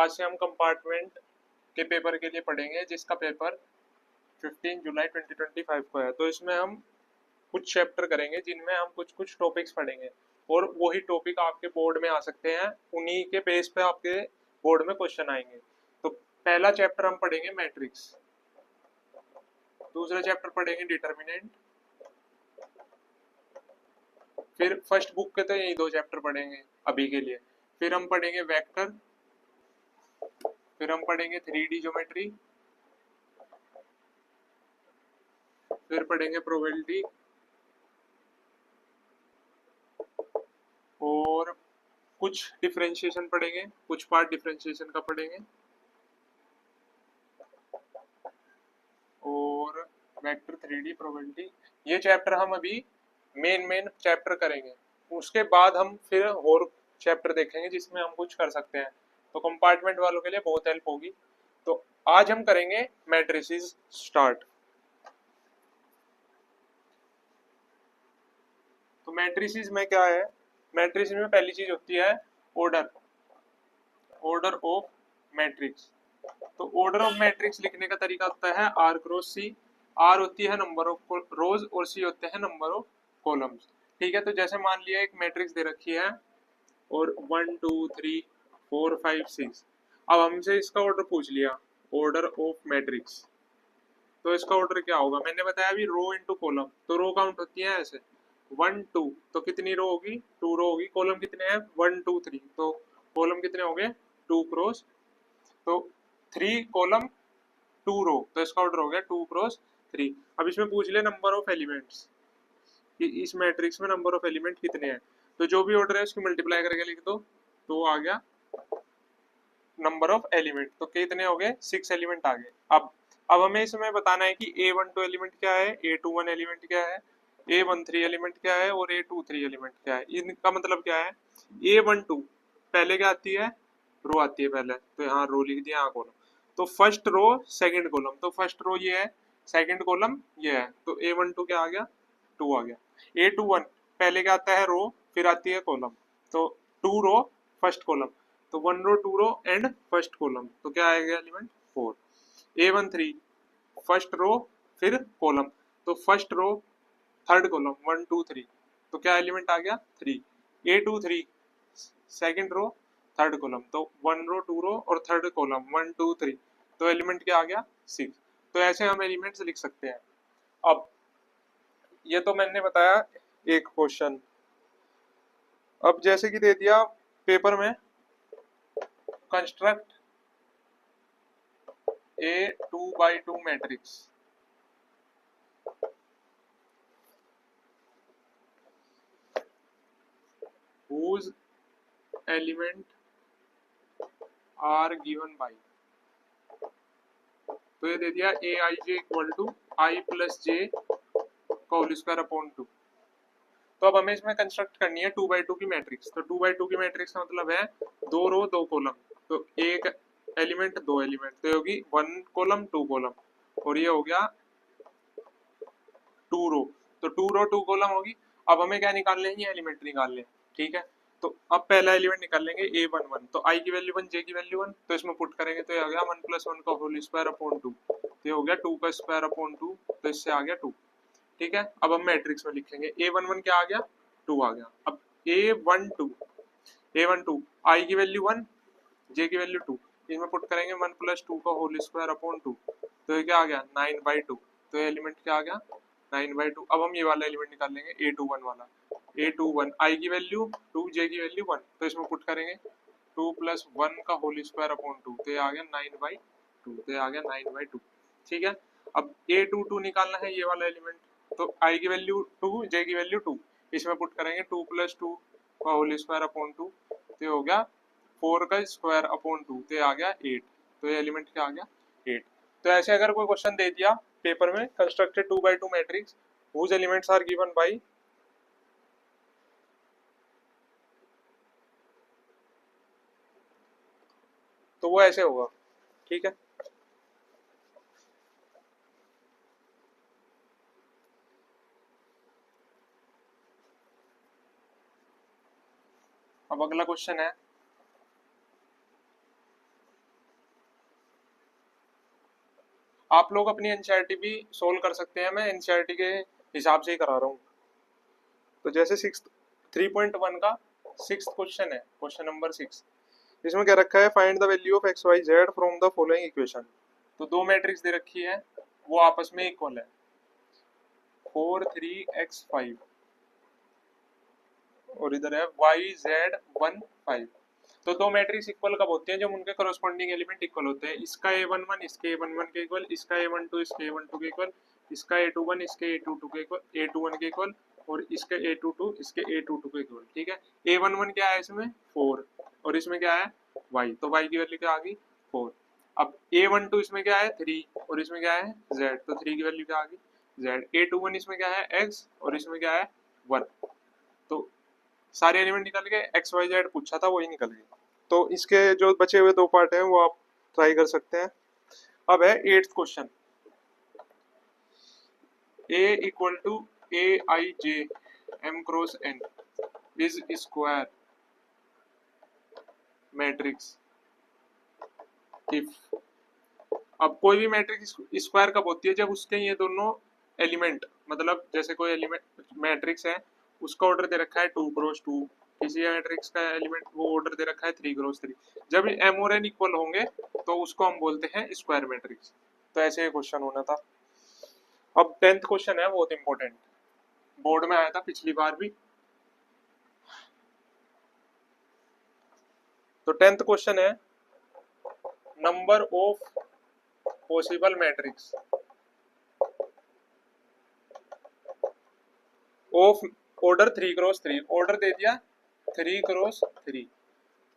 आज से हम कंपार्टमेंट के पेपर के लिए पढ़ेंगे, जिसका पेपर 15 जुलाई 2025 को है। तो इसमें हम कुछ चैप्टर करेंगे जिनमें हम कुछ कुछ टॉपिक्स पढ़ेंगे और वही टॉपिक आपके बोर्ड में आ सकते हैं, उन्हीं के बेस पे आपके बोर्ड में क्वेश्चन आएंगे। तो पहला चैप्टर हम पढ़ेंगे मैट्रिक्स, दूसरा चैप्टर पढ़ेंगे डिटर्मिनेंट, फिर फर्स्ट बुक के तो यही दो चैप्टर पढ़ेंगे अभी के लिए। फिर हम पढ़ेंगे वेक्टर, फिर हम पढ़ेंगे 3D ज्योमेट्री, फिर पढ़ेंगे प्रोबेबिलिटी और कुछ डिफरेंशिएशन पढ़ेंगे, कुछ पार्ट डिफरेंशिएशन का पढ़ेंगे और वेक्टर 3D प्रोबेबिलिटी। ये चैप्टर हम अभी मेन चैप्टर करेंगे। उसके बाद हम फिर और चैप्टर देखेंगे जिसमें हम कुछ कर सकते हैं, तो कंपार्टमेंट वालों के लिए बहुत हेल्प होगी। तो आज हम करेंगे मैट्रिसेस स्टार्ट। तो मैट्रिसेस में क्या है, मैट्रिसेस में पहली चीज होती है ऑर्डर, ऑर्डर ऑफ मैट्रिक्स। तो ऑर्डर ऑफ मैट्रिक्स लिखने का तरीका होता है आर क्रॉस सी। आर होती है नंबर ऑफ रोज और सी होते हैं नंबर ऑफ कॉलम्स। ठीक है, तो जैसे मान लिया एक मैट्रिक्स दे रखी है और 1 2 3 4 5 6। अब हमसे इसका ऑर्डर पूछ लिया, ऑर्डर ऑफ मैट्रिक्स। तो इसका ऑर्डर क्या होगा, मैंने बताया अभी रो इनटू कॉलम। तो रो काउंट होती है ऐसे 1 2, तो कितनी रो होगी, 2 रो होगी। कॉलम कितने हैं 1 2 3, तो कॉलम कितने हो गए 2 क्रॉस, तो 3 कॉलम 2 रो, तो इसका ऑर्डर हो गया 2 क्रॉस 3। अब इसमें पूछ ले नंबर ऑफ एलिमेंट्स कि इस मैट्रिक्स में नंबर ऑफ एलिमेंट कितने हैं। तो जो भी ऑर्डर है उसकी मल्टीप्लाई करके लिख दो, तो आ गया नंबर ऑफ एलिमेंट। तो कितने हो गए 6 एलिमेंट आ गए। अब हमें इसमें बताना है कि A12 एलिमेंट क्या है, A21 एलिमेंट क्या है, A13 एलिमेंट क्या है और A23 एलिमेंट क्या है। इनका मतलब क्या है, A12 पहले क्या आती है, रो आती है पहले, तो यहाँ रो लिख दिया, यहाँ कॉलम। तो फर्स्ट रो सेकंड कॉलम, तो फर्स्ट रो ये है, सेकंड कॉलम ये है, तो A12 क्या आ गया 2 आ गया। A21 पहले क्या आता है रो, फिर आती है कॉलम, तो 2 रो फर्स्ट कॉलम, तो 1 रो 2 रो एंड फर्स्ट कॉलम, तो क्या आएगा एलिमेंट 4। A13 फर्स्ट रो फिर कॉलम, तो फर्स्ट रो थर्ड कॉलम 1 2 3, तो क्या एलिमेंट आ गया 3। A23 second row third column, तो 1 रो 2 रो और थर्ड कॉलम 1 2 3, तो एलिमेंट क्या आ गया 6। तो ऐसे हम एलिमेंट्स लिख सकते हैं। अब ये तो मैंने बताया एक क्वेश्चन। अब जैसे कि दे दिया पेपर में, construct a 2 by 2 matrix. whose element are given by, तो ये दे दिया ए i J equal to I plus जे का होल स्क्वायर अपॉन 2। तो अब हमें इसमें कंस्ट्रक्ट करनी है 2 by 2 की मैट्रिक्स। तो 2 by 2 की मैट्रिक्स का मतलब है 2 रो 2 कॉलम, तो एक एलिमेंट 2 एलिमेंट, तो होगी 1 कॉलम 2 कॉलम, और ये हो गया 2 रो, तो 2 रो 2 कॉलम होगी। अब हमें क्या निकालने हैं, ये एलिमेंट निकालने हैं। ठीक है, तो अब पहला एलिमेंट निकाल लेंगे A11, तो I की वैल्यू 1, J की वैल्यू 1, तो इसमें पुट करेंगे तो ये आ गया 1 + 1 का होल स्क्वायर अपॉन 2, तो ये हो गया 2 का स्क्वायर अपॉन 2, तो इससे आ गया 2। ठीक है, अब हम मैट्रिक्स में लिखेंगे A11 क्या आ गया 2 आ गया। अब A12 I की वैल्यू 1, J की वैल्यू 2, इसमें पुट करेंगे 1 + 2 का होल स्क्वायर अपॉन 2, तो ये क्या आ गया 9/2, तो एलिमेंट क्या आ गया 9/2। अब हम ये वाला एलिमेंट निकाल लेंगे A21 वाला। A21 I की वैल्यू 2, J की वैल्यू 1, तो इसमें पुट करेंगे 2 + 1 का होल स्क्वायर अपॉन 2, तो ये आ गया 9/2, तो ये आ गया 9/2। ठीक है, अब A22 निकालना है, ये वाला एलिमेंट। तो I की वैल्यू 2, J की वैल्यू 2, इसमें पुट करेंगे 2 + 2 का होल स्क्वायर अपॉन 2, तो ये हो गया 4 का स्क्वायर अपॉन 2, तो ये आ गया 8। तो ये एलिमेंट क्या आ गया 8। तो ऐसे अगर कोई क्वेश्चन दे दिया पेपर में, constructed 2 by 2 matrix whose elements are given by, तो वो ऐसे होगा। ठीक है, अब अगला क्वेश्चन है आप लोग अपनी एनसीईआरटी भी सोल्व कर सकते हैं, मैं एनसीईआरटी के हिसाब से ही करा रहा हूँ। तो जैसे 3.1 का 6th क्वेश्चन है, क्वेश्चन नंबर 6। इसमें क्या रखा है, find the value of x y z from the following equation. तो दो मैट्रिक्स दे रखी है, वो आपस में इक्वल है, 4 3 x 5 और इधर है y z 1 5। तो दो मैट्रिक्स इक्वल कब होते हैं, जब उनके करस्पॉन्डिंग एलिमेंट इक्वल होते हैं। इसका a11 इसके a11 के इक्वल, इसका a12 इसके a12 के इक्वल, इसका a21 इसके a22 के इक्वल, a21 के इक्वल, और इसके a22 इसके a22 के इक्वल। ठीक है, a11 क्या है इसमें 4 और इसमें क्या है y, तो y की वैल्यू क्या आ गई 4। अब a12 इसमें क्या है 3 और इसमें क्या है z, तो 3 की वैल्यू क्या आ गई z। a21 इसमें क्या है x और इसमें क्या है 1। तो सारे एलिमेंट निकल गए, एक्स वाई जेड पूछा था वही निकल गए। तो इसके जो बचे हुए दो पार्ट हैं वो आप ट्राई कर सकते हैं। अब है 8th question, a equal to a i j m cross n is square matrix if. अब कोई भी मैट्रिक्स स्क्वायर कब होती है, जब उसके ये दोनों एलिमेंट, मतलब जैसे कोई एलिमेंट मैट्रिक्स है उसका ऑर्डर दे रखा है 2 क्रॉस 2, किसी मैट्रिक्स का एलिमेंट वो ऑर्डर दे रखा है 3 क्रॉस 3, जब m और n इक्वल होंगे तो उसको हम बोलते हैं स्क्वायर मैट्रिक्स। तो ऐसे ये क्वेश्चन होना था। अब 10th क्वेश्चन है बहुत इंपॉर्टेंट, बोर्ड में आया था पिछली बार भी। तो 10th क्वेश्चन है, number of possible matrix of order 3 cross 3, order दे दिया 3 क्रॉस 3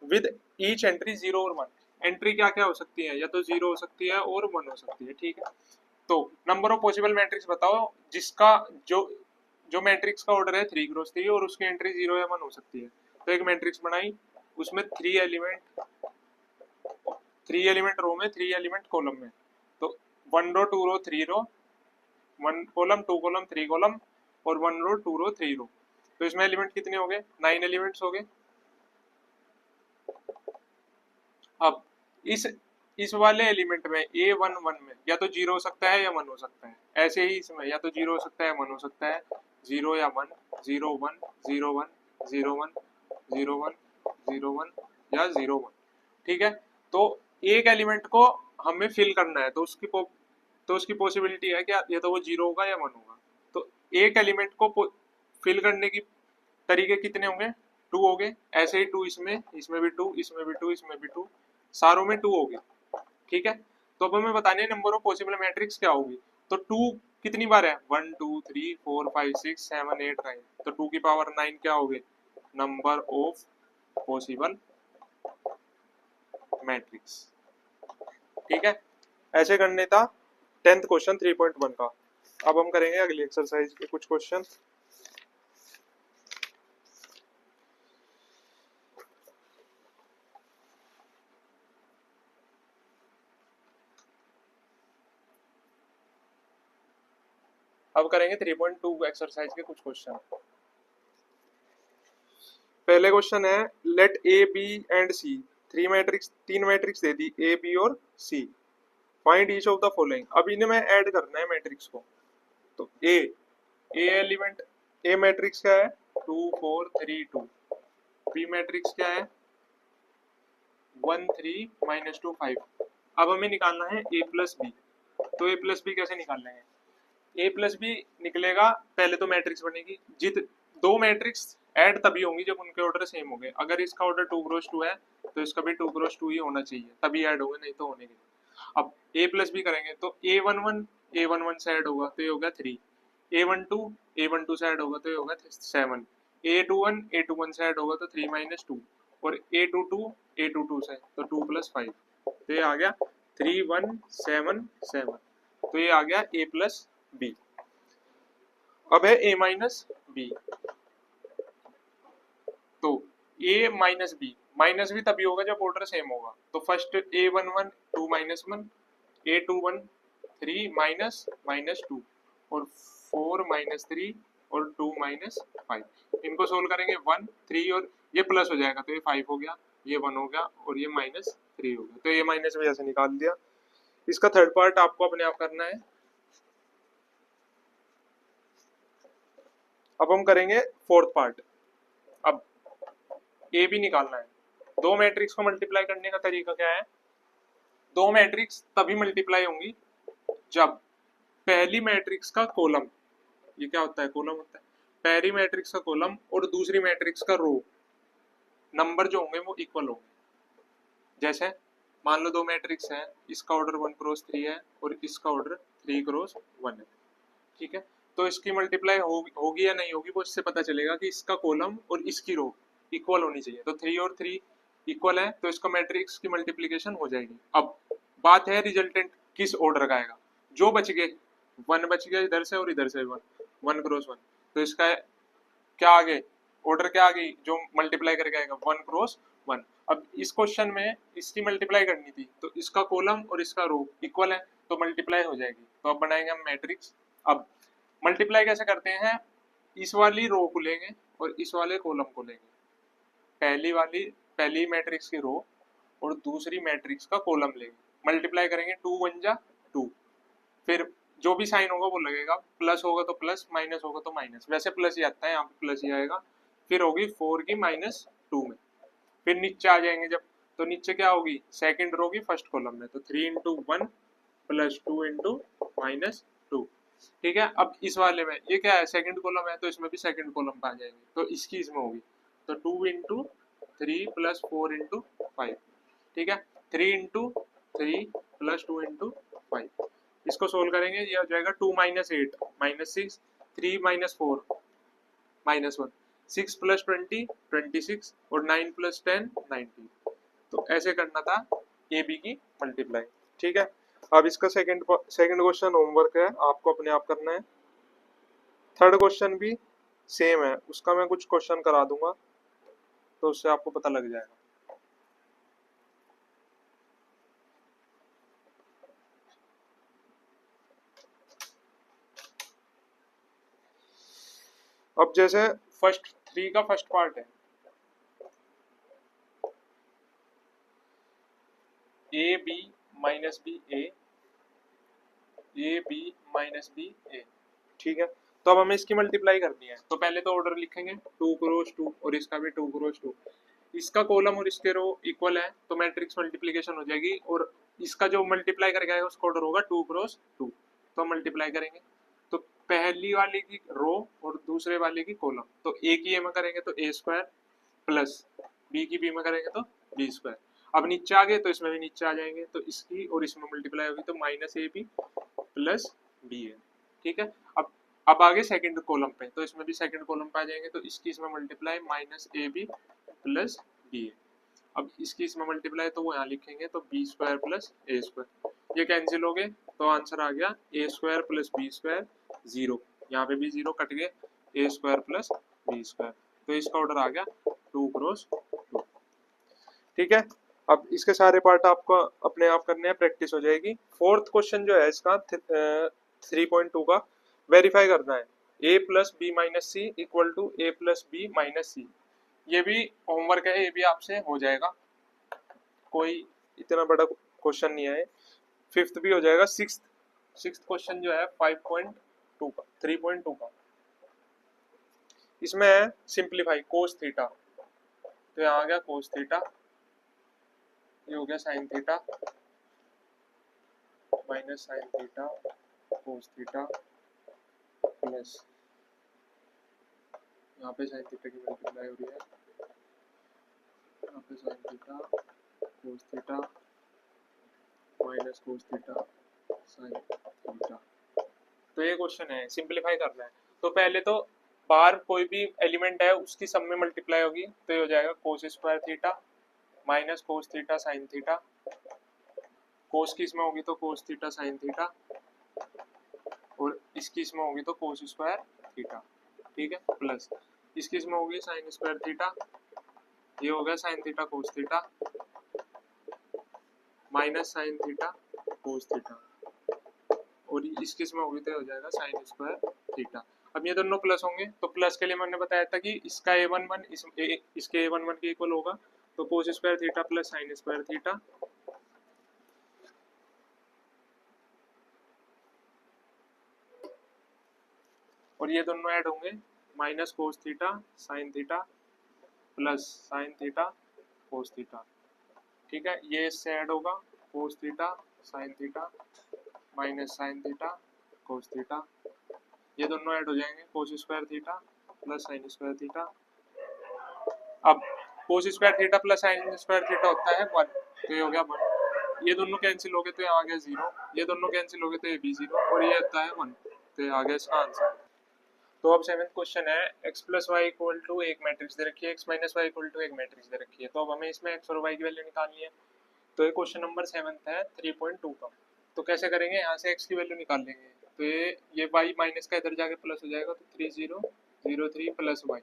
विद ईच एंट्री 0 और 1। एंट्री क्या क्या हो सकती है, या तो 0 हो सकती है और 1 हो सकती है। ठीक है, तो नंबर ऑफ पॉसिबल मैट्रिक्स बताओ जिसका जो मैट्रिक्स का ऑर्डर है 3 क्रॉस 3 और उसकी एंट्री 0 या 1 हो सकती है। तो एक मैट्रिक्स बनाई, उसमें 3 एलिमेंट रो में, 3 एलिमेंट कॉलम में। तो 1 रो 2 रो 3 रो, 1 कॉलम 2 कॉलम 3 कॉलम और 1 रो 2 रो 3 रो। तो इसमें एलिमेंट कितने हो गए, 9 एलिमेंट्स हो गए। अब इस वाले एलिमेंट में A11 में या तो 0 हो सकता है या 1 हो सकता है। ऐसे ही इसमें या तो 0 हो सकता है 1 हो सकता है, 0 या 1, 0 1 0 1 0 1 0 1 0 1 या 0 1। ठीक है, तो एक एलिमेंट को हमें फिल करना है, तो उसकी पॉसिबिलिटी है कि या तो वो 0 होगा या 1 होगा। तो एक एलिमेंट को फिल करने की तरीके कितने होंगे, 2 हो गए। ऐसे ही 2 इसमें भी 2, इसमें भी 2, इसमें भी 2, सारों में 2 हो गए। ठीक है, तो अब हमें बताने नंबर ऑफ पॉसिबल मैट्रिक्स क्या होगी। तो 2 कितनी बार है, 1 2 3 4 5 6 7 8 9। तो 2 की पावर 9 क्या हो गए, नंबर ऑफ पॉसिबल मैट्रिक्स। ठीक है, ऐसे करने था 10th क्वेश्चन 3.1 का। अब हम करेंगे अगली एक्सरसाइज के कुछ क्वेश्चन। अब करेंगे 3.2 एक्सरसाइज के कुछ क्वेश्चन। पहले क्वेश्चन है, let A B and C तीन मैट्रिक्स दे दी ए बी और C, find each of the following. अब इन्हें मैं ऐड करना है मैट्रिक्स को। तो ए एलिमेंट, ए मैट्रिक्स क्या है 2 4 3 2, बी मैट्रिक्स क्या है 1 3 -2 5। अब हमें निकालना है ए प्लस बी। तो ए प्लस बी कैसे निकालना है, ए प्लस बी निकलेगा, पहले तो मैट्रिक्स बनेगी। दो मैट्रिक्स ऐड तभी होंगी जब उनके ऑर्डर सेम हो गए। अगर इसका ऑर्डर 2 क्रॉस 2 है तो इसका भी 2 क्रॉस 2 ही होना चाहिए, तभी ऐड होगा, नहीं तो होने के। अब ए प्लस बी करेंगे तो A11 से ऐड होगा तो ये होगा 3, A12 से ऐड होगा तो ये होगा 7, A21 से ऐड होगा तो 3 - 2, और A22 से तो 2 + 5। तो ये आ गया 3 1 7 7। तो ये आ गया ए प्लस बी। अब है ए माइनस बी। तो ए माइनस बी तभी होगा जब ऑर्डर सेम होगा। तो फर्स्ट A11 2 - 1, A21 3 -2 और 4 -3 और 2 -5। इनको सोल्व करेंगे 1 3 और ये प्लस हो जाएगा तो ये 5 हो गया, ये 1 हो गया और ये -3 हो गया। तो ये माइनस भी ऐसे निकाल दिया। इसका थर्ड पार्ट आपको अपने आप करना है। अब हम करेंगे फोर्थ पार्ट। अब ए बी निकालना है। दो मैट्रिक्स को मल्टीप्लाई करने का तरीका क्या है? दो मैट्रिक्स तभी मल्टीप्लाई होंगी जब पहली मैट्रिक्स का कॉलम, ये क्या होता है? कॉलम होता है। पहली मैट्रिक्स का कॉलम और दूसरी मैट्रिक्स का रो नंबर जो होंगे वो इक्वल होंगे। जैसे मान लो दो मैट्रिक्स हैं, इसका ऑर्डर 1x3 है और इसका ऑर्डर 3x1 है, ठीक है? तो इसकी मल्टीप्लाई होगी या नहीं होगी वो इससे पता चलेगा कि इसका कॉलम और इसकी रो इक्वल होनी चाहिए। तो 3 और 3 इक्वल है तो इसका मैट्रिक्स की मल्टीप्लिकेशन हो जाएगी। अब बात है रिजल्टेंट किस ऑर्डर का आएगा। जो बच गए 1 बच गया इधर से और इधर से 1x1, तो इसका क्या आ गए ऑर्डर, क्या आ गई जो मल्टीप्लाई करके आएगा 1x1। अब इस क्वेश्चन में इसकी मल्टीप्लाई करनी थी तो इसका कॉलम और इसका रो इक्वल है तो मल्टीप्लाई हो जाएगी। तो अब बनाएंगे हम मैट्रिक्स। अब मल्टीप्लाई कैसे करते हैं? इस वाली रो को लेंगे और इस वाले कॉलम को लेंगे। पहली मैट्रिक्स की रो और दूसरी मैट्रिक्स का कॉलम लेंगे, मल्टीप्लाई करेंगे 2 1 जा 2, फिर जो भी साइन होगा वो लगेगा, प्लस होगा तो प्लस, माइनस होगा तो माइनस। वैसे प्लस ही आता है, यहाँ पे प्लस ही आएगा। फिर होगी 4 की -2 में, फिर नीचे आ जाएंगे जब, तो नीचे क्या होगी? सेकंड रो की फर्स्ट कॉलम में, तो 3 × 1 + 2 × -2, ठीक है? अब इस वाले में ये क्या है? सेकंड कॉलम है तो इसमें भी सेकंड कॉलम पे आ जाएंगे, तो इसकी इसमें होगी तो 2 × 3 + 4 × 5, ठीक है? 3 × 3 + 2 × 5, इसको सोल्व करेंगे, ये हो जाएगा 2 - 8 -6, 3 - 4 -1, 6 + 20 26 और 9 + 10 19। तो ऐसे करना था ए बी की मल्टीप्लाई, ठीक है? अब इसका सेकंड क्वेश्चन होमवर्क है, आपको अपने आप करना है। थर्ड क्वेश्चन भी सेम है, उसका मैं कुछ क्वेश्चन करा दूंगा तो उससे आपको पता लग जाएगा। अब जैसे फर्स्ट 3 का फर्स्ट पार्ट है, A B minus B A B minus B A, ठीक है? तो अब हमें इसकी मल्टीप्लाई करनी है, तो पहले तो ऑर्डर लिखेंगे 2x2 और इसका भी 2x2। इसका कॉलम और इसके रो इक्वल है तो मैट्रिक्स मल्टीप्लिकेशन हो जाएगी, और इसका जो मल्टीप्लाई करके आएगा उसका ऑर्डर होगा 2x2, तो मल्टीप्लाई करेंगे। तो पहली वाले की रो और दूसरे वाले की कॉलम, तो ए की ए में करेंगे तो a² प्लस बी की बी में करेंगे तो b²। अब नीचे आ गए तो इसमें भी नीचे आ जाएंगे, तो इसकी और इसमें मल्टीप्लाई होगी तो -ab प्लस बी है, ठीक है? अब आगे सेकंड कॉलम पे, तो इसमें भी सेकंड कॉलम पे आ जाएंगे तो इसकी इसमें मल्टीप्लाई -ab प्लस बी है। अब इसकी इसमें मल्टीप्लाई तो वो यहाँ लिखेंगे तो b² प्लस a², ये कैंसिल हो गए तो आंसर आ गया a² प्लस b² 0, यहाँ पे भी 0 कट गए, a² प्लस b², तो इसका ऑर्डर आ गया 2x2, ठीक है? अब इसके सारे पार्ट आपको अपने आप करने हैं, प्रैक्टिस हो जाएगी। फोर्थ क्वेश्चन जो है इसका 3.2 का वेरीफाई करना है, a + b - c = a + b - c। ये भी होमवर्क है, ये भी आपसे हो जाएगा, कोई इतना बड़ा क्वेश्चन नहीं है। फिफ्थ भी हो जाएगा। सिक्स्थ क्वेश्चन जो है 5.2 का 3.2 का, इसमें है सिंप्लीफाई cos थीटा, तो यहाँ आ गया cos थीटा, ये हो गया sin theta minus sin theta cos theta plus यहाँ पे sin थीटा की मल्टीप्लाई हो रही है, यहाँ पे sin theta cos theta minus cos theta sin theta. तो ये क्वेश्चन है, सिंप्लीफाई करना है। तो पहले तो बाहर कोई भी एलिमेंट है उसकी सब में मल्टीप्लाई होगी, तो ये हो जाएगा cos² theta minus cos theta sin theta, cos की इसमें होगी तो cos थीटा sin थीटा, और इसकी इसमें होगी तो cos² थीटा, ठीक है? प्लस इसकी इसमें होगी sin² थीटा, ये हो गया sin theta cos theta minus sin theta cos theta, और इसकी इसमें होगी तो हो जाएगा sin² थीटा। अब ये दोनों प्लस होंगे, तो प्लस के लिए मैंने बताया था कि इसका a11 इसके a11 के इक्वल होगा, तो cos² theta plus sin² theta, और ये दोनों ऐड होंगे, minus cos theta sine theta plus sine theta cos theta. ठीक है, ये इससे ऐड होगा, cos theta sine theta minus sine theta cos theta. ये दोनों ऐड हो जाएंगे, cos square theta plus sine square theta. अब cos square theta plus sine square theta होता है 1, तो ये हो गया 1। ये दोनों कैंसिल हो गए तो यहाँ आ गया 0, ये दोनों कैंसिल हो गए तो ये भी 0 और ये होता है 1, तो ये आ गया इसका आंसर। तो अब 7th क्वेश्चन है, x plus y equal to एक मैट्रिक्स दे रखी है, x minus y equal to एक मैट्रिक्स दे रखी है। तो अब हमें इसमें x और y की वैल्यू निकालनी है। तो ये क्वेश्चन नंबर 7th है 3.2 का। तो कैसे करेंगे, यहाँ से x की वैल्यू निकाल लेंगे, तो ये y माइनस का इधर जाके प्लस हो जाएगा, तो 3003 प्लस y,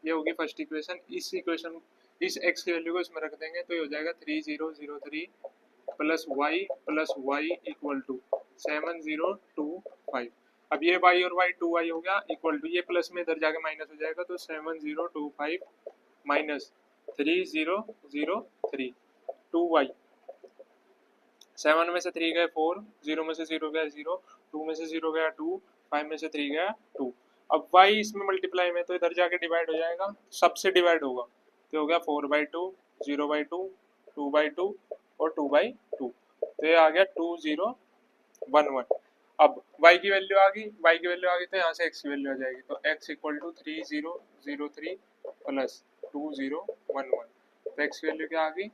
ये होगी फर्स्ट इक्वेशन। इस इक्वेशन इस x की वैल्यू को इसमें रख देंगे, तो ये हो जाएगा 3003 प्लस y इक्वल टू 7025। अब ये y और y 2y हो गया इक्वल टू, ये प्लस में इधर जाके माइनस हो जाएगा, तो 7025 माइनस 3003 2y, 7 में से 3 गए 4, 0 में से 0 गया 0, 2 में से 0 गया 2, 5 में से 3 गया 2। अब y इसमें मल्टीप्लाई में, तो इधर जाके डिवाइड हो जाएगा, सबसे डिवाइड होगा, तो हो गया 4/2, 0/2, 2/2 और 2/2, तो ये आ गया 2011। अब y की वैल्यू आ गई, तो यहाँ से x की वैल्यू आ जाएगी, तो x इक्वल टू 3003 प्लस 2011। तो x की वैल्यू क्या आ गई,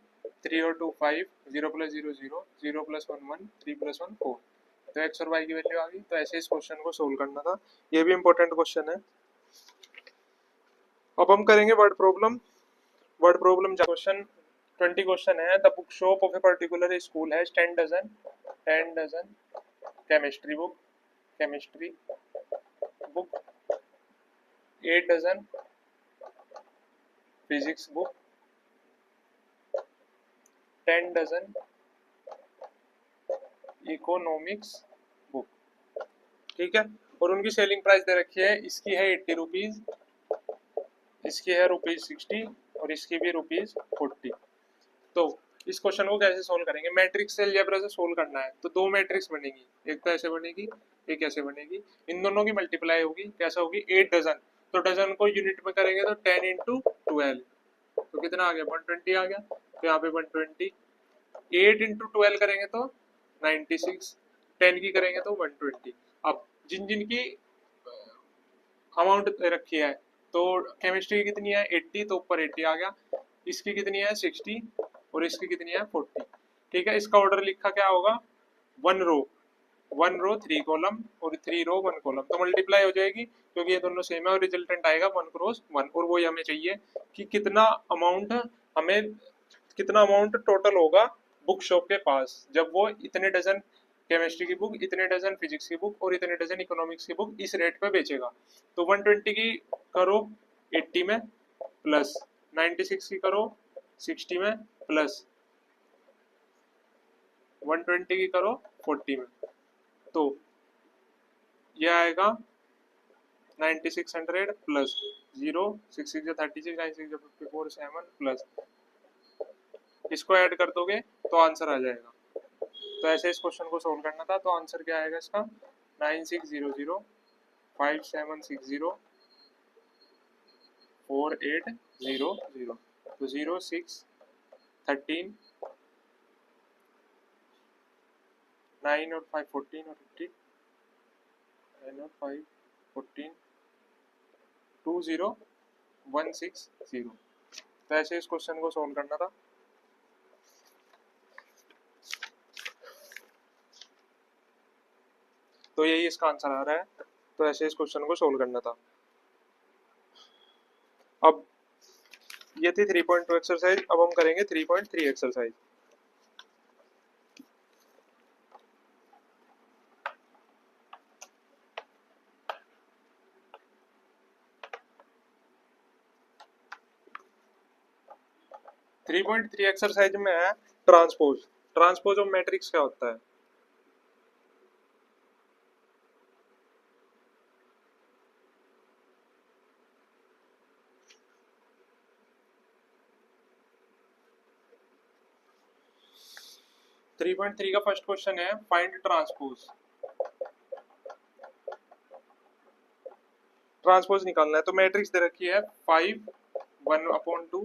3 और 2 5, 0 प्लस 0 0, 0 प्लस 1 1, 3 प्लस 1 4। तो x और y की वैल्यू आ गई। तो ऐसे इस क्वेश्चन को सोल्व करना था, ये भी इंपॉर्टेंट क्वेश्चन है। अब हम करेंगे word problem. Word problem question 20 question है। The book shop of a particular school has 10 dozen chemistry book, 8 dozen physics book, 10 dozen economics book. ठीक है, और उनकी सेलिंग प्राइस दे रखी है, इसकी है 80 रुपीज, इसकी है ₹60 और इसकी भी ₹40। तो इस क्वेश्चन को कैसे सोल्व करेंगे, मैट्रिक्स से अलजेब्रा से सोल्व करना है। तो दो मैट्रिक्स बनेगी, एक तो ऐसे बनेगी, एक ऐसे बनेगी, इन दोनों की मल्टीप्लाई होगी, कैसा होगी, 8 डजन। तो डजन को यूनिट में करेंगे तो 10 × 12, तो कितना आ गया, 120 आ गया। तो यहाँ पे 120, 8 × 12 करेंगे तो 96, 10 की करेंगे तो 120। अब जिन जिन की अमाउंट रखी है, तो केमिस्ट्री की कितनी है 80, तो ऊपर 80 आ गया, इसकी कितनी है 60 और इसकी कितनी है 40। ठीक है, इसका ऑर्डर लिखा क्या होगा, 1 रो 3 कॉलम और 3 रो 1 कॉलम, तो मल्टीप्लाई हो जाएगी क्योंकि ये दोनों सेम है और रिजल्टेंट आएगा 1 क्रॉस 1। और वही हमें चाहिए कि कितना अमाउंट टोटल होगा बुक शॉप के पास जब वो इतने डजन केमिस्ट्री की बुक, इतने डजन फिजिक्स की बुक और इतने डजन इकोनॉमिक्स की बुक इस रेट पे बेचेगा। तो 120 की करो 80 में प्लस 96 की करो 60 में प्लस 120 की करो 40 में, तो यह आएगा 9600 प्लस 0, 6 6 36, 9 6 54 7 प्लस, इसको ऐड कर दोगे तो आंसर आ जाएगा। तो ऐसे इस क्वेश्चन को सोल्व करना था। तो आंसर क्या आएगा इसका, 9600 5760 4800। तो 0 6 13 9 और 5 14 और 50, 9 और 5 14 20160। तो ऐसे इस क्वेश्चन को सोल्व करना था। तो यही इसका आंसर आ रहा है। तो ऐसे इस क्वेश्चन को सोल्व करना था। अब ये थी 3.2 एक्सरसाइज। अब हम करेंगे 3.3 exercise. Three point three exercise में है ट्रांसपोज ऑफ मैट्रिक्स क्या होता है। थ्री पॉइंट थ्री का फर्स्ट क्वेश्चन है, फाइंड ट्रांसपोज। ट्रांसपोज निकालना है। तो मैट्रिक्स दे रखी है 5 1/2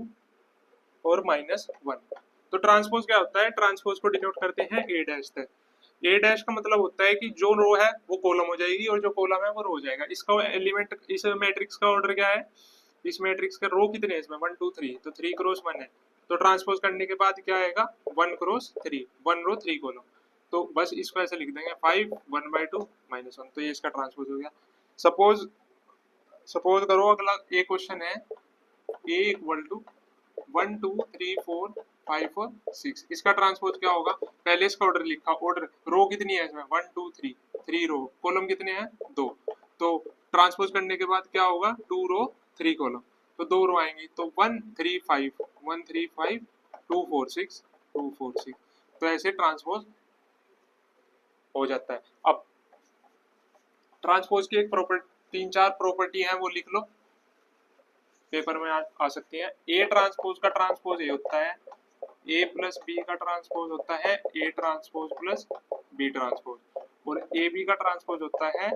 और -1। तो ट्रांसपोज क्या होता है, ट्रांसपोज को डिनोट करते हैं ए डैश से। ए डैश का मतलब होता है कि जो रो है वो कॉलम हो जाएगी और जो कॉलम है वो रो हो जाएगा। इसका एलिमेंट, इस मैट्रिक्स का ऑर्डर क्या है, इस मैट्रिक्स के रो कितने हैं इसमें 1 2 3, तो 3 क्रॉस 1 है। तो ट्रांसपोज करने के बाद क्या आएगा 1 क्रॉस 3, 1 रो 3 कॉलम। तो बस इसको ऐसे लिख देंगे 5 1/2 -1। तो ये इसका ट्रांसपोज हो गया। सपोज करो अगला एक क्वेश्चन है a इक्वल टू 1 2 3 4 5 और 6। इसका ट्रांसपोज क्या होगा, पहले इसका ऑर्डर लिखा, ऑर्डर रो कितनी है इसमें 1 2 3, 3 रो, कॉलम कितने हैं 2। तो ट्रांसपोज करने के बाद क्या होगा 2 रो 3 कॉलम, तो 2 रो आएंगी। तो 1 3 5 1 3 5 2 4 6 2 4 6। तो ऐसे ट्रांसपोज हो जाता है। अब ट्रांसपोज की एक प्रॉपर्टी, 3 4 प्रॉपर्टी है वो लिख लो, पेपर में आ सकती है। ए ट्रांसपोज का ट्रांसपोज ये होता है, ए प्लस बी का ट्रांसपोज होता है A transpose plus B transpose, और ए बी का ट्रांसपोज होता है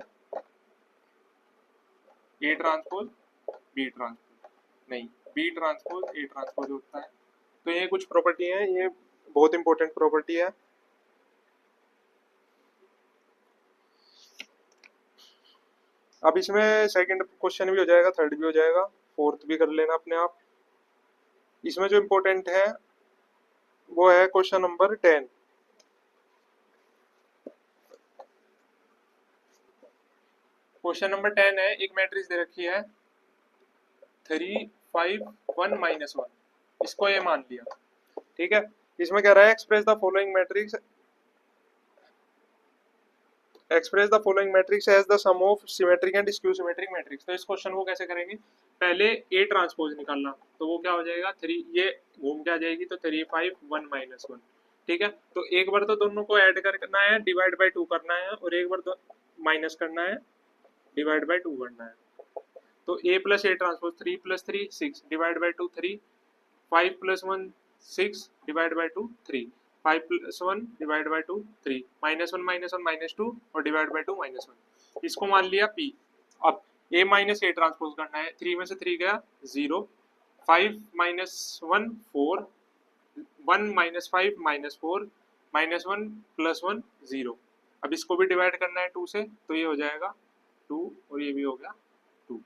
ए ट्रांसपोज बी ट्रांसपोज, नहीं बी ट्रांसपोज ए ट्रांसपोज होता है। तो ये कुछ प्रॉपर्टी है, ये बहुत इंपॉर्टेंट प्रॉपर्टी है। अब इसमें सेकंड क्वेश्चन भी हो जाएगा, थर्ड भी हो जाएगा, फोर्थ भी कर लेना अपने आप। इसमें जो इम्पोर्टेंट है वो है क्वेश्चन नंबर 10। क्वेश्चन नंबर 10 है, एक मैट्रिक्स दे रखी है 3 5 1 -1, इसको ये मान लिया, ठीक है। इसमें कह रहा है express the following matrix, express the following matrix as the sum of symmetric and skew symmetric matrix. तो इस क्वेश्चन को कैसे करेंगे, पहले ए ट्रांसपोज निकालना, तो वो क्या हो जाएगा 3, ये घूम के आ जाएगी, तो 3 5 1 -1, ठीक है। तो एक बार तो दोनों को ऐड करना है, डिवाइड बाय 2 करना है, और एक बार तो माइनस करना है, डिवाइड बाय 2 करना है। तो a plus A transpose 3 + 3 6 divide by 2 3, 5 + 1 6 divide by 2 3, 5 + 1 divide by 2 3, -1 -2 और डिवाइड बाय 2 -1। इसको मान लिया p। अब a माइनस ए ट्रांसपोज करना है, 3 में से 3 गया 0, 5 - 1 4, 1 - 5 -4, -1 + 1 0। अब इसको भी डिवाइड करना है 2 से, तो ये हो जाएगा 2 और ये भी हो गया 2।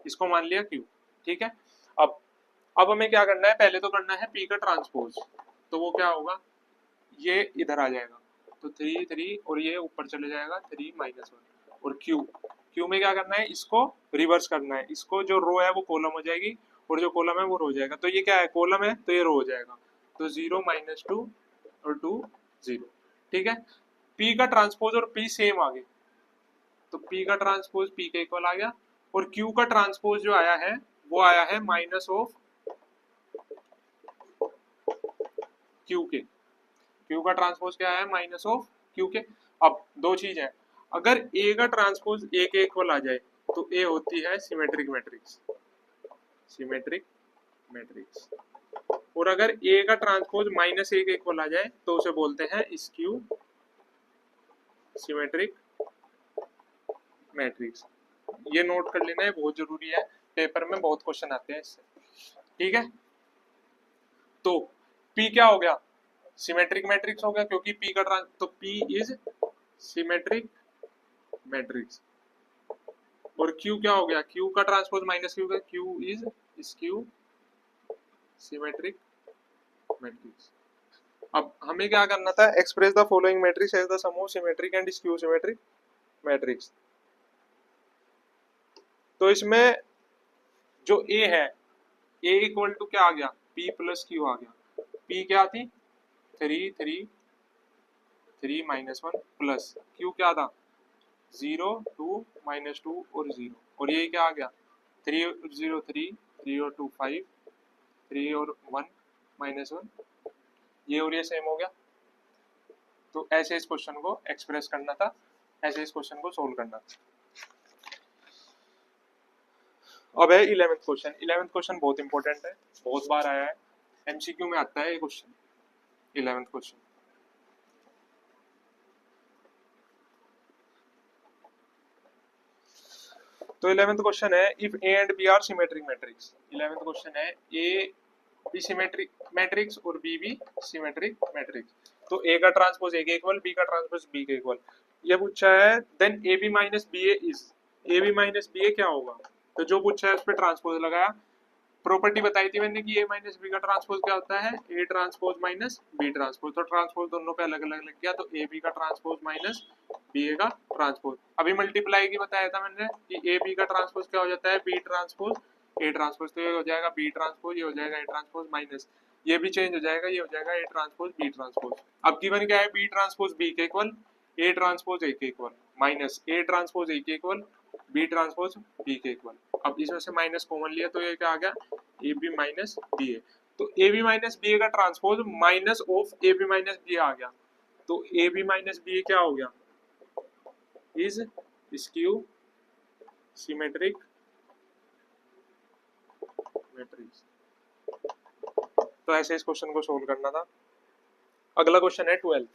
इसको मान लिया q, ठीक है। अब हमें क्या करना है, पहले तो करना है p का ट्रांसपोज, तो वो क्या होगा, ये इधर आ जाएगा, तो 3 3 और ये ऊपर चले जाएगा 3 -1, और q में क्या करना है, इसको रिवर्स करना है, इसको जो रो है वो कॉलम हो जाएगी और जो कॉलम है वो रो हो जाएगा। तो ये क्या है, कॉलम है तो ये रो हो जाएगा, तो 0 -2 और 2 0, ठीक है। p का ट्रांसपोज और p सेम आ गए, तो p का ट्रांसपोज p के इक्वल आ गया, और q का ट्रांसपोज जो आया है वो आया है माइनस ऑफ q के। q का ट्रांसपोज क्या है, माइनस ऑफ q के। अब दो चीज है, अगर a का ट्रांसपोज a के इक्वल आ जाए तो a होती है सिमेट्रिक मैट्रिक्स, सिमेट्रिक मैट्रिक्स, और अगर a का ट्रांसपोज -a के इक्वल आ जाए तो उसे बोलते हैं स्क्यू सिमेट्रिक मैट्रिक्स। ये नोट कर लेना है, बहुत जरूरी है, पेपर में बहुत क्वेश्चन आते हैं इससे, ठीक है। तो p क्या हो गया, सिमेट्रिक मैट्रिक्स हो गया, क्योंकि p का तो p इज सिमेट्रिक मैट्रिक्स। और q क्या हो गया, q का ट्रांसपोज -q का, q is skew symmetric matrix. अब हमें क्या करना था, express the following matrix as the sum of symmetric and skew symmetric matrix. तो इसमें जो a है, a इक्वल टू क्या आ गया, p + q आ गया। p क्या थी 3 3 3 -1 प्लस q क्या था 0 2 -2 और 0, और ये क्या आ गया 3 0 3 3 और 2 5 3 और 1 -1, ये और ये सेम हो गया। तो ऐसे इस क्वेश्चन को एक्सप्रेस करना था, ऐसे इस क्वेश्चन को सोल्व करना था। अब है 11th क्वेश्चन। 11th क्वेश्चन बहुत इंपॉर्टेंट है, बहुत बार आया है, एमसीक्यू में आता है ये क्वेश्चन, 11th क्वेश्चन। तो 11th क्वेश्चन है if A and B are symmetric matrix. 11th question है ए बी सिमेट्रिक मैट्रिक्स और बी भी सिमेट्रिक मैट्रिक्स। तो ए का ट्रांसपोज ए के इक्वल, बी का ट्रांसपोज बी के इक्वल। ये पूछा है then A B minus B A is, A B minus B A क्या होगा? तो जो पूछा है उस पर ट्रांसपोज लगाया। प्रॉपर्टी बताई थी मैंने कि ए माइनस बी का ट्रांसपोज क्या होता है, A transpose minus B transpose. तो ट्रांसपोज दोनों पे अलग अलग लग गया, तो ए बी का ट्रांसपोज माइनस बी ए का ट्रांसपोज। अभी मल्टीप्लाई की बताया था मैंने कि ए बी का ट्रांसपोज क्या हो जाता है, बी ट्रांसपोज ए ट्रांसपोज। तो ये हो जाएगा बी ट्रांसपोज, ये हो जाएगा ए ट्रांसपोज माइनस ये भी चेंज हो जाएगा, ये हो जाएगा ए ट्रांसपोज बी ट्रांसपोज। अब गिवन क्या है, बी ट्रांसपोज बी के इक्वल, ए ट्रांसपोज ए के equal minus A transpose A के इक्वल, बी ट्रांसपोज बी के इक्वल। अब इसमें से माइनस कॉमन लिया तो ये क्या आ गया, A B minus B A. तो A B minus B A का transpose minus of A B minus B A आ गया। तो A B minus B A क्या हो गया, इज स्क्यू सिमेट्रिक मैट्रिक्स। तो ऐसे इस क्वेश्चन को सोल्व करना था। अगला क्वेश्चन है 12th।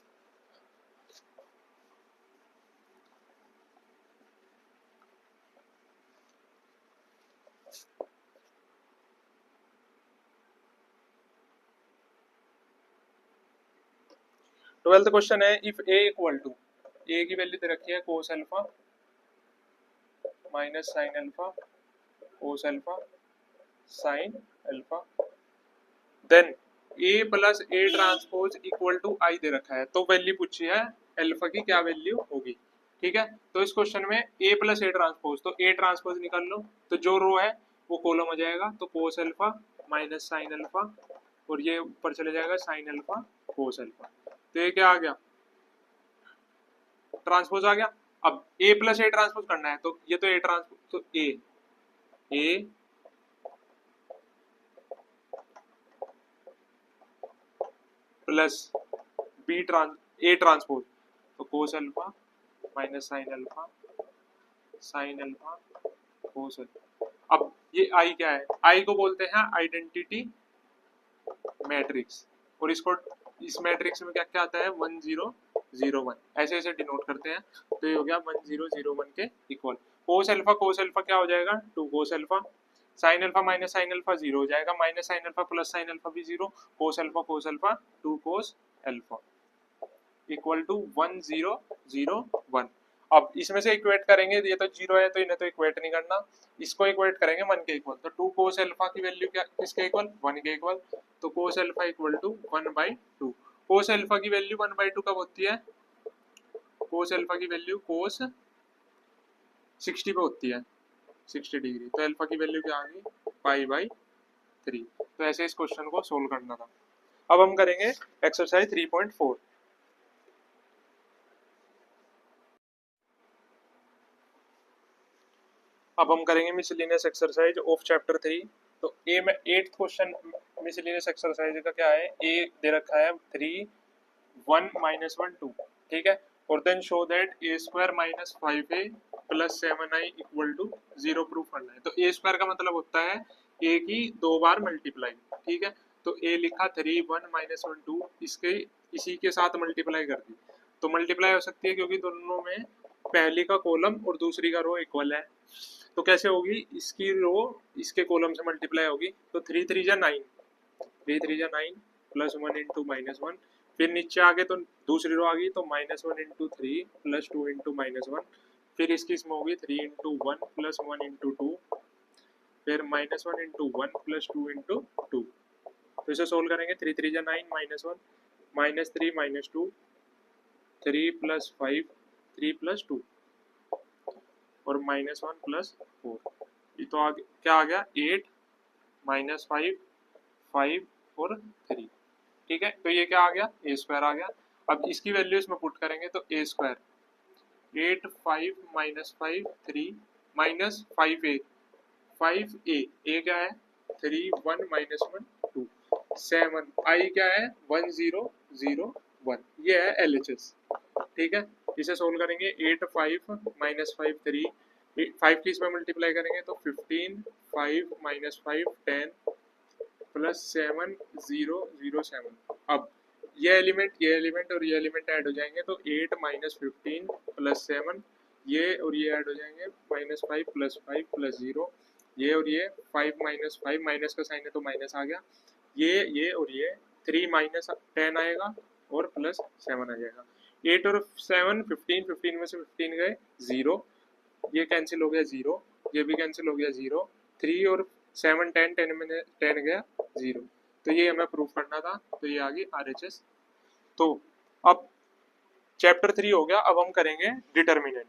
ट्वेल्थ क्वेश्चन है if A equal to, A की वैल्यू दे रखी है cos alpha minus sine alpha cos alpha sine alpha, then A plus A transpose equal to I दे रखा है। तो वैल्यू पूछी है अल्फा की क्या वैल्यू होगी। ठीक है, तो इस क्वेश्चन में ए प्लस ए ट्रांसपोज, तो ए ट्रांसपोज निकाल लो, तो जो रो है वो कॉलम हो जाएगा। तो cos alpha minus sine alpha और ये ऊपर चले जाएगा साइन अल्फा कोस अल्फा। तो ये क्या आ गया, ट्रांसपोज आ गया। अब ए प्लस ए ट्रांसपोज करना है, तो ये तो ए ट्रांसपोज, तो ए प्लस बी ए ट्रांसपोज, तो cos alpha minus sine alpha cos alpha. अब ये आई क्या है, आई को बोलते हैं आइडेंटिटी मैट्रिक्स, और इसको इस मैट्रिक्स में क्या क्या आता है 1 0 0 1, ऐसे ऐसे डिनोट करते हैं। तो ये हो गया 1 0 0 1 के इक्वल। कोस अल्फा क्या हो जाएगा 2 cos alpha, sine alpha minus sine alpha 0 हो जाएगा, minus sine alpha plus sine alpha भी 0, cos alpha 2 cos alpha equal to 1 0 0 1। अब इसमें से इक्वेट करेंगे, ये तो 0 है तो इन्हें तो इक्वेट नहीं करना, इसको इक्वेट करेंगे 1 के इक्वल। तो 2 कोस अल्फा की वैल्यू क्या किसके इक्वल 1 के इक्वल, तो cos alpha equal to 1/2। Cos alpha की वैल्यू 1/2 कब होती है, कोस अल्फा की वैल्यू कोस 60 पे होती है, 60 डिग्री। तो अल्फा की वैल्यू क्या आ गई π/3। तो ऐसे इस क्वेश्चन को सोल्व करना था। अब हम करेंगे एक्सरसाइज 3.4। अब हम करेंगे मिसलेनियस एक्सरसाइज ऑफ चैप्टर 3। तो ए में 8th क्वेश्चन मिसलेनियस एक्सरसाइज का क्या है, ए दे रखा है 3 1 -1 2, ठीक है, और then show that a square minus 5a plus 7i equal to 0 proof करना है। तो a स्क्वायर का मतलब होता है a की 2 बार मल्टीप्लाई, ठीक है। तो a लिखा 3 1 -1 2, इसके इसी के साथ मल्टीप्लाई कर दी। तो मल्टीप्लाई हो सकती है क्योंकि दोनों में पहली का कॉलम और दूसरी का रो इक्वल है। तो कैसे होगी, इसकी रो इसके कॉलम से मल्टीप्लाई होगी। तो 3 3 जा 9, 3 3 जा 9 प्लस 1 इंटू -1, फिर नीचे आगे तो दूसरी रो आ गई, तो -1 इंटू 3 प्लस 2 इंटू -1, फिर इसकी इसमें होगी 3 इंटू 1 प्लस 1 इंटू 2, फिर -1 इंटू 1 प्लस 2 इंटू 2। तो इसे सोल्व करेंगे, 3 3 जा 9 -1 -3 -2 3 प्लस 5 3 प्लस 2 और -1 प्लस 4। ये तो आगे क्या आ गया 8 -5 5 और 3, ठीक है। तो ये क्या आ गया a स्क्वायर आ गया। अब इसकी वैल्यू इसमें पुट करेंगे तो a square 8 5 -5 3 minus 5a 5a, a क्या है 3 1 -1 2 7, i क्या है 1 0 0 1, ये है LHS, ठीक है। इसे सोल्व करेंगे 8 5 -5 3, 5 की इसमें मल्टीप्लाई करेंगे तो 15 5 -5 10 प्लस 7 0 0 7। अब ये एलिमेंट और ये एलिमेंट ऐड हो जाएंगे तो 8 -15 प्लस 7 ये और ये ऐड हो जाएंगे, -5 +5 +0, ये और ये 5 -5, माइनस का साइन है तो माइनस आ गया, ये और ये 3 -10 आएगा और +7 आ जाएगा। 8 और 7 15, 15 में से 15 गए 0, ये कैंसिल हो गया 0, ये भी कैंसिल हो गया 0, 3 और 7 10, 10 में 10 गया 0। तो ये हमें प्रूफ करना था, तो ये आ गई RHS। तो अब चैप्टर 3 हो गया, अब हम करेंगे डिटर्मिनेंट।